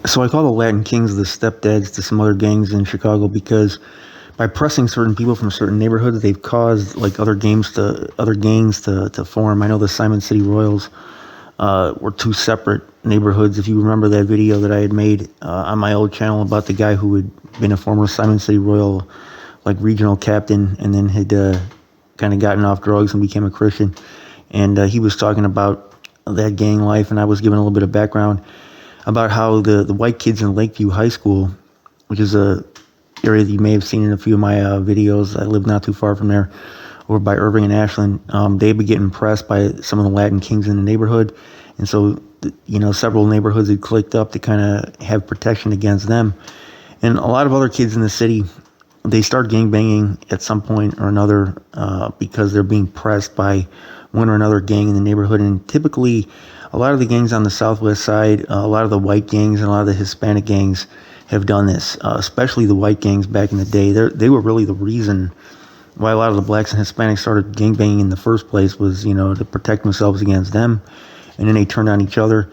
So I call the Latin Kings the stepdads to some other gangs in Chicago because by pressing certain people from certain neighborhoods, they've caused like other gangs to form. I know the Simon City Royals were two separate neighborhoods. If you remember that video that I had made on my old channel about the guy who had been a former Simon City Royal like regional captain and then had kind of gotten off drugs and became a Christian, and he was talking about that gang life, and I was giving a little bit of background about how the white kids in Lakeview High School, which is a area that you may have seen in a few of my videos. I live not too far from there, over by Irving and Ashland. They'd be getting pressed by some of the Latin Kings in the neighborhood, and so several neighborhoods had clicked up to kind of have protection against them. And a lot of other kids in the city, they start gangbanging at some point or another because they're being pressed by one or another gang in the neighborhood. And typically, a lot of the gangs on the southwest side, a lot of the white gangs and a lot of the Hispanic gangs have done this, especially the white gangs back in the day. They were really the reason why a lot of the blacks and Hispanics started gangbanging in the first place was, to protect themselves against them. And then they turned on each other.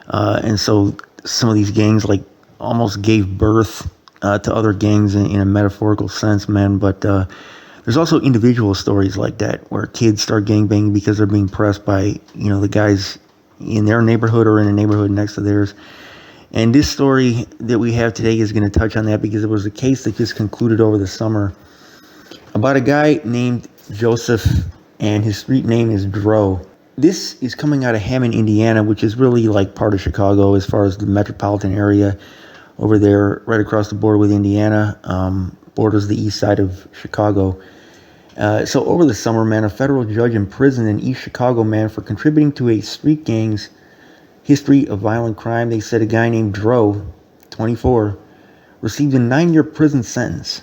And so some of these gangs like almost gave birth to other gangs in a metaphorical sense, man. But there's also individual stories like that where kids start gangbanging because they're being pressed by, the guys in their neighborhood or in a neighborhood next to theirs. And this story that we have today is going to touch on that because it was a case that just concluded over the summer about a guy named Joseph, and his street name is Dro. This is coming out of Hammond, Indiana, which is really like part of Chicago as far as the metropolitan area over there, right across the border with Indiana, borders the east side of Chicago. So over the summer, man, a federal judge imprisoned an East Chicago man for contributing to a street gang's history of violent crime. They said a guy named Dro, 24, received a 9-year prison sentence.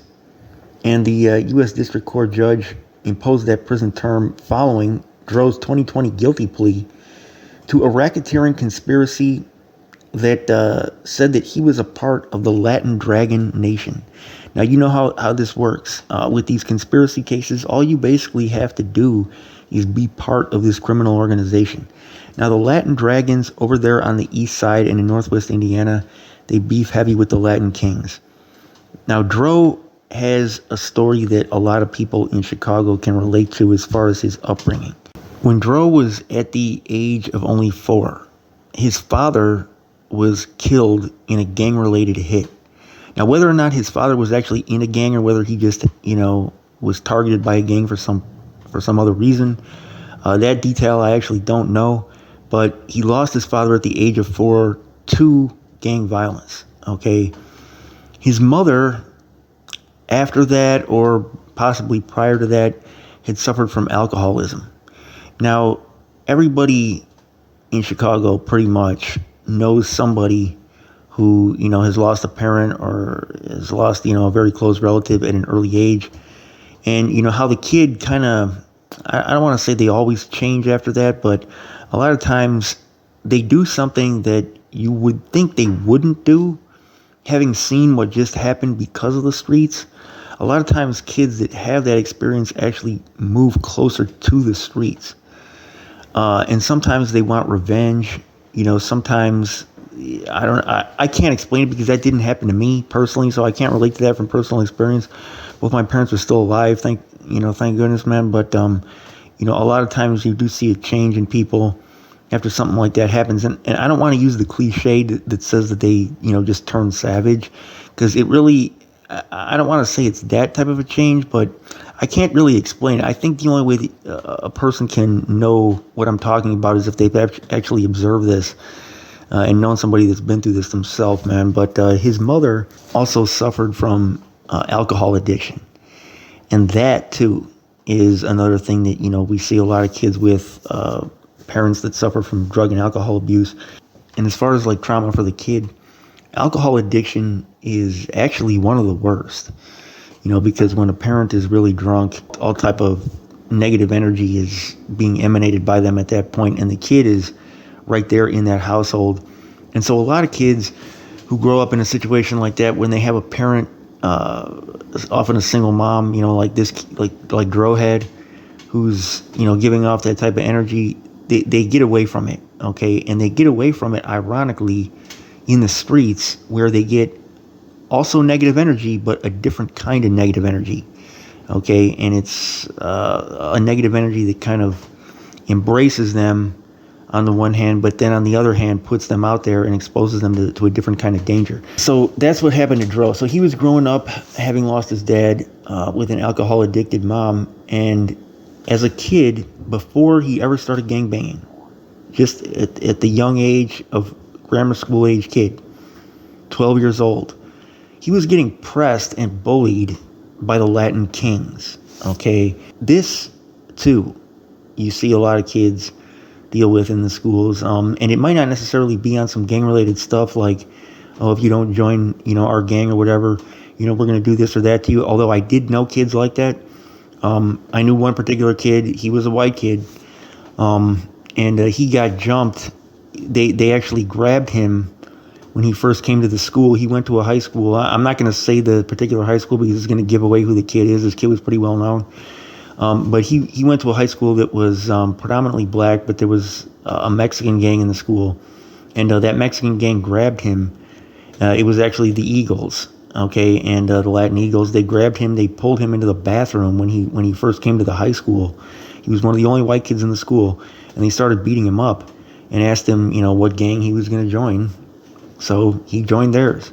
And the U.S. District Court judge imposed that prison term following Dro's 2020 guilty plea to a racketeering conspiracy that said that he was a part of the Latin Dragon Nation. Now, you know how this works. With these conspiracy cases, all you basically have to do is be part of this criminal organization. Now, the Latin Dragons over there on the east side and in northwest Indiana, they beef heavy with the Latin Kings. Now, Dro has a story that a lot of people in Chicago can relate to as far as his upbringing. When Dro was at the age of only 4, his father was killed in a gang-related hit. Now, whether or not his father was actually in a gang or whether he just, was targeted by a gang for some other reason, that detail I actually don't know. But he lost his father at the age of 4 to gang violence. Okay, his mother, after that or possibly prior to that, had suffered from alcoholism. Now, everybody in Chicago pretty much knows somebody who, has lost a parent or has lost, a very close relative at an early age. And, how the kid kind of, I don't want to say they always change after that, but a lot of times they do something that you would think they wouldn't do, having seen what just happened because of the streets. A lot of times kids that have that experience actually move closer to the streets. And sometimes they want revenge. Sometimes I can't explain it because that didn't happen to me personally, so I can't relate to that from personal experience. Both my parents are still alive, thank goodness, man. But a lot of times you do see a change in people after something like that happens. And I don't want to use the cliche that says that they, just turn savage, because it really, I don't want to say it's that type of a change, but I can't really explain it. I think the only way a person can know what I'm talking about is if they've actually observed this and known somebody that's been through this themselves, man. But his mother also suffered from alcohol addiction. And that, too, is another thing that, we see a lot of kids with parents that suffer from drug and alcohol abuse. And as far as like trauma for the kid, alcohol addiction is actually one of the worst, because when a parent is really drunk, all type of negative energy is being emanated by them at that point, and the kid is right there in that household. And so a lot of kids who grow up in a situation like that, when they have a parent, often a single mom, like this, like Dro had, who's, giving off that type of energy, they get away from it, okay? And they get away from it, ironically, in the streets where they get also negative energy, but a different kind of negative energy. Okay, and it's a negative energy that kind of embraces them on the one hand, but then on the other hand puts them out there and exposes them to a different kind of danger. So that's what happened to Dro. So he was growing up having lost his dad with an alcohol addicted mom, and as a kid, before he ever started gangbanging, just at the young age of grammar school age kid, 12 years old, he was getting pressed and bullied by the Latin Kings. Okay, this too you see a lot of kids deal with in the schools, and it might not necessarily be on some gang related stuff like, oh, if you don't join our gang or whatever, we're going to do this or that to you. Although I did know kids like that. I knew one particular kid. He was a white kid, and he got jumped. They actually grabbed him when he first came to the school. He went to a high school. I'm not going to say the particular high school because it's going to give away who the kid is. This kid was pretty well known. But he went to a high school that was predominantly black, but there was a Mexican gang in the school. And that Mexican gang grabbed him. It was actually the Eagles, okay, and the Latin Eagles. They grabbed him. They pulled him into the bathroom when he first came to the high school. He was one of the only white kids in the school. And they started beating him up and asked him, what gang he was going to join. So he joined theirs.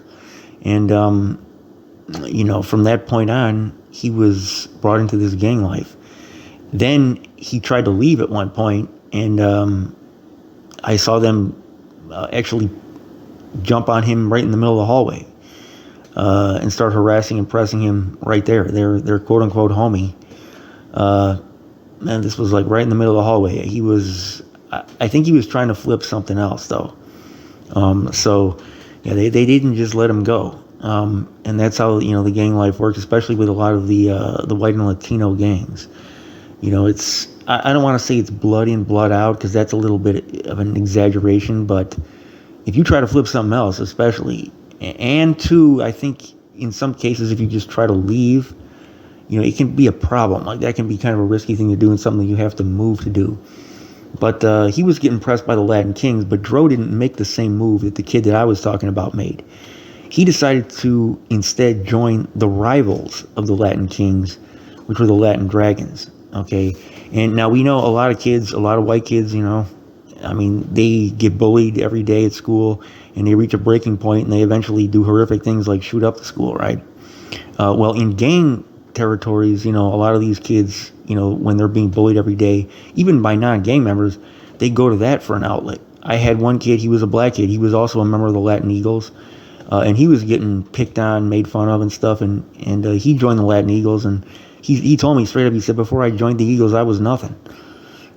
And, from that point on, he was brought into this gang life. Then he tried to leave at one point, and I saw them actually jump on him right in the middle of the hallway and start harassing and pressing him right there. Their quote unquote homie. And this was like right in the middle of the hallway. I think he was trying to flip something else though. So yeah, they didn't just let him go. And that's how the gang life works, especially with a lot of the white and Latino gangs. It's I don't want to say it's blood in, blood out, because that's a little bit of an exaggeration. But if you try to flip something else, especially, and two, I think in some cases, if you just try to leave, it can be a problem. Like that can be kind of a risky thing to do and something you have to move to do. But he was getting pressed by the Latin Kings, but Dro didn't make the same move that the kid that I was talking about made. He decided to instead join the rivals of the Latin Kings, which were the Latin Dragons. Okay, and now we know a lot of white kids, they get bullied every day at school, and they reach a breaking point, and they eventually do horrific things like shoot up the school, right? Well, in gang territories, a lot of these kids, when they're being bullied every day, even by non-gang members, they go to that for an outlet. I had one kid, he was a black kid, he was also a member of the Latin Eagles, and he was getting picked on, made fun of and stuff, and he joined the Latin Eagles, and he told me straight up, he said, before I joined the Eagles, I was nothing.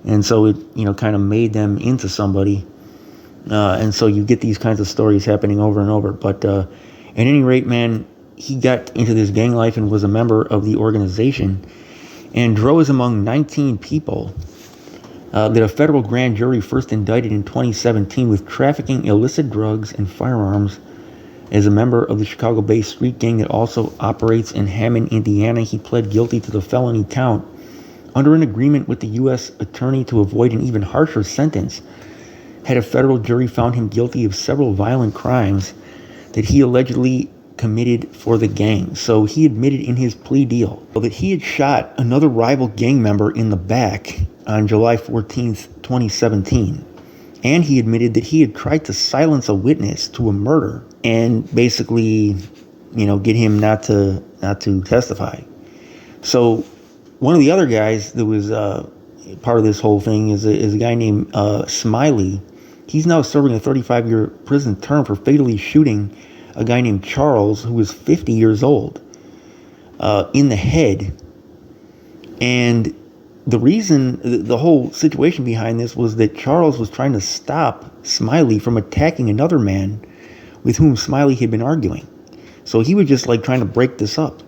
And so it, kind of made them into somebody. And so you get these kinds of stories happening over and over. But at any rate, man, he got into this gang life and was a member of the organization. And Dro is among 19 people that a federal grand jury first indicted in 2017 with trafficking illicit drugs and firearms. As a member of the Chicago-based street gang that also operates in Hammond, Indiana, he pled guilty to the felony count under an agreement with the U.S. attorney to avoid an even harsher sentence. Had a federal jury found him guilty of several violent crimes that he allegedly committed for the gang. So he admitted in his plea deal that he had shot another rival gang member in the back on July 14th, 2017. And he admitted that he had tried to silence a witness to a murder and basically, get him not to testify. So one of the other guys that was part of this whole thing is a guy named Smiley. He's now serving a 35-year prison term for fatally shooting a guy named Charles, who was 50 years old, in the head. And the reason, the whole situation behind this was that Charles was trying to stop Smiley from attacking another man with whom Smiley had been arguing. So he was just trying to break this up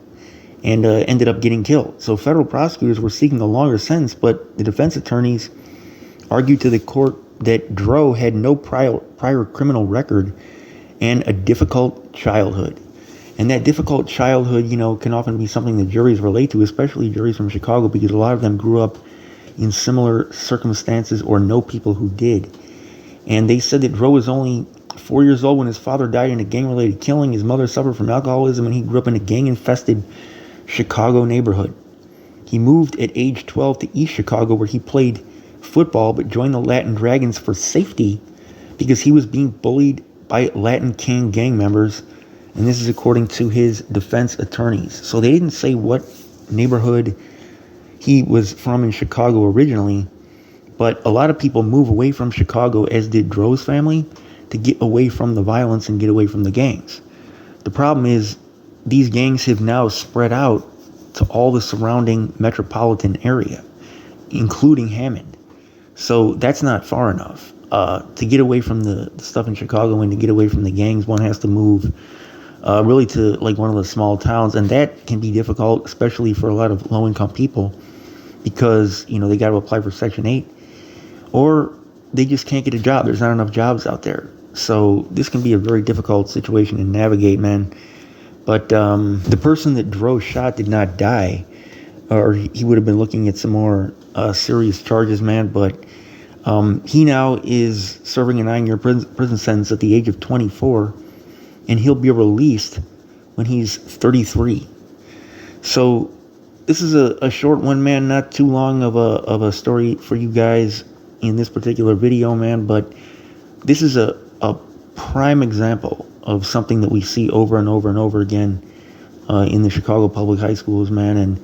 and ended up getting killed. So federal prosecutors were seeking a longer sentence, but the defense attorneys argued to the court that Dro had no prior criminal record and a difficult childhood. And that difficult childhood, can often be something that juries relate to, especially juries from Chicago, because a lot of them grew up in similar circumstances or know people who did. And they said that Dro was only 4 years old when his father died in a gang-related killing. His mother suffered from alcoholism, and he grew up in a gang-infested Chicago neighborhood. He moved at age 12 to East Chicago, where he played football, but joined the Latin Dragons for safety because he was being bullied by Latin King gang members, and this is according to his defense attorneys. So they didn't say what neighborhood he was from in Chicago originally, but a lot of people move away from Chicago, as did Dro's family, to get away from the violence and get away from the gangs. The problem is these gangs have now spread out to all the surrounding metropolitan area, including Hammond. So that's not far enough. To get away from the stuff in Chicago and to get away from the gangs, one has to move really to like one of the small towns, and that can be difficult, especially for a lot of low-income people, because they got to apply for Section 8, or they just can't get a job. There's not enough jobs out there, so this can be a very difficult situation to navigate, man. But the person that Dro shot did not die, or he would have been looking at some more serious charges, man. But he now is serving a 9-year prison sentence at the age of 24, and he'll be released when he's 33. So this is a short one, man, not too long of a story for you guys in this particular video, man. But this is a prime example of something that we see over and over and over again in the Chicago public high schools, man. And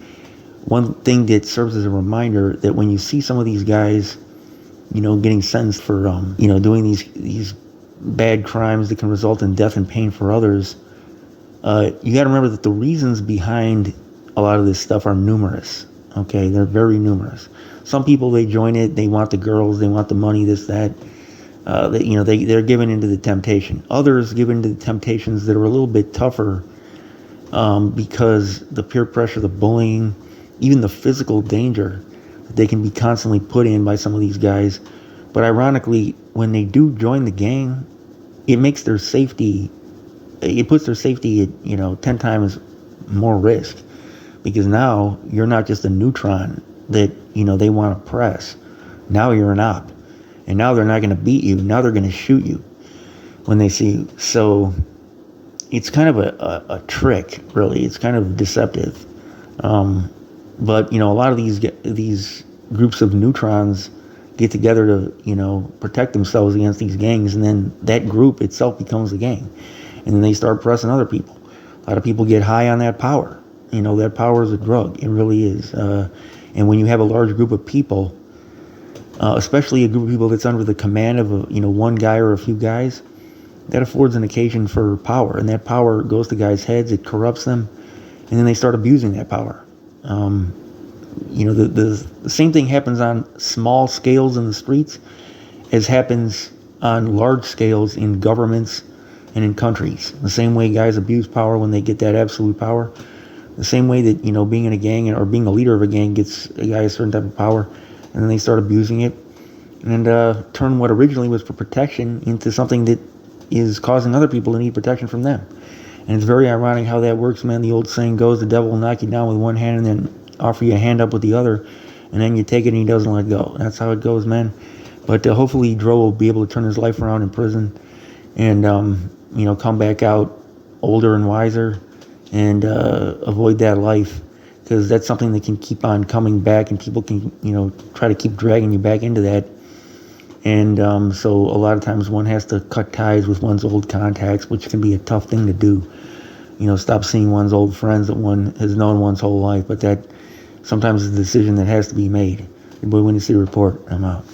one thing that serves as a reminder that when you see some of these guys, getting sentenced for, doing these bad crimes that can result in death and pain for others, you got to remember that the reasons behind a lot of this stuff are numerous. Okay, they're very numerous. Some people, they join it, they want the girls, they want the money, this, that. They're given into the temptation. Others give into the temptations that are a little bit tougher because the peer pressure, the bullying, even the physical danger that they can be constantly put in by some of these guys. But ironically, when they do join the gang, it makes their safety, it puts their safety at 10 times more risk, because now you're not just a neutron that they want to press. Now you're an op. And now they're not going to beat you. Now they're going to shoot you when they see you. So it's kind of a trick, really. It's kind of deceptive. But, a lot of these groups of neutrons get together to, protect themselves against these gangs. And then that group itself becomes the gang. And then they start pressing other people. A lot of people get high on that power. That power is a drug. It really is. And when you have a large group of people, especially a group of people that's under the command of one guy or a few guys, that affords an occasion for power, and that power goes to guys' heads, it corrupts them, and then they start abusing that power. The same thing happens on small scales in the streets as happens on large scales in governments and in countries. The same way guys abuse power when they get that absolute power, the same way that being in a gang or being a leader of a gang gets a guy a certain type of power, and then they start abusing it and turn what originally was for protection into something that is causing other people to need protection from them. And it's very ironic how that works, man. The old saying goes, the devil will knock you down with one hand and then offer you a hand up with the other, and then you take it and he doesn't let go. That's how it goes, man. But hopefully Dro will be able to turn his life around in prison and, come back out older and wiser and avoid that life. Because that's something that can keep on coming back, and people can, try to keep dragging you back into that. And so a lot of times one has to cut ties with one's old contacts, which can be a tough thing to do. Stop seeing one's old friends that one has known one's whole life. But that sometimes is a decision that has to be made. Your boy Windy City Report. I'm out.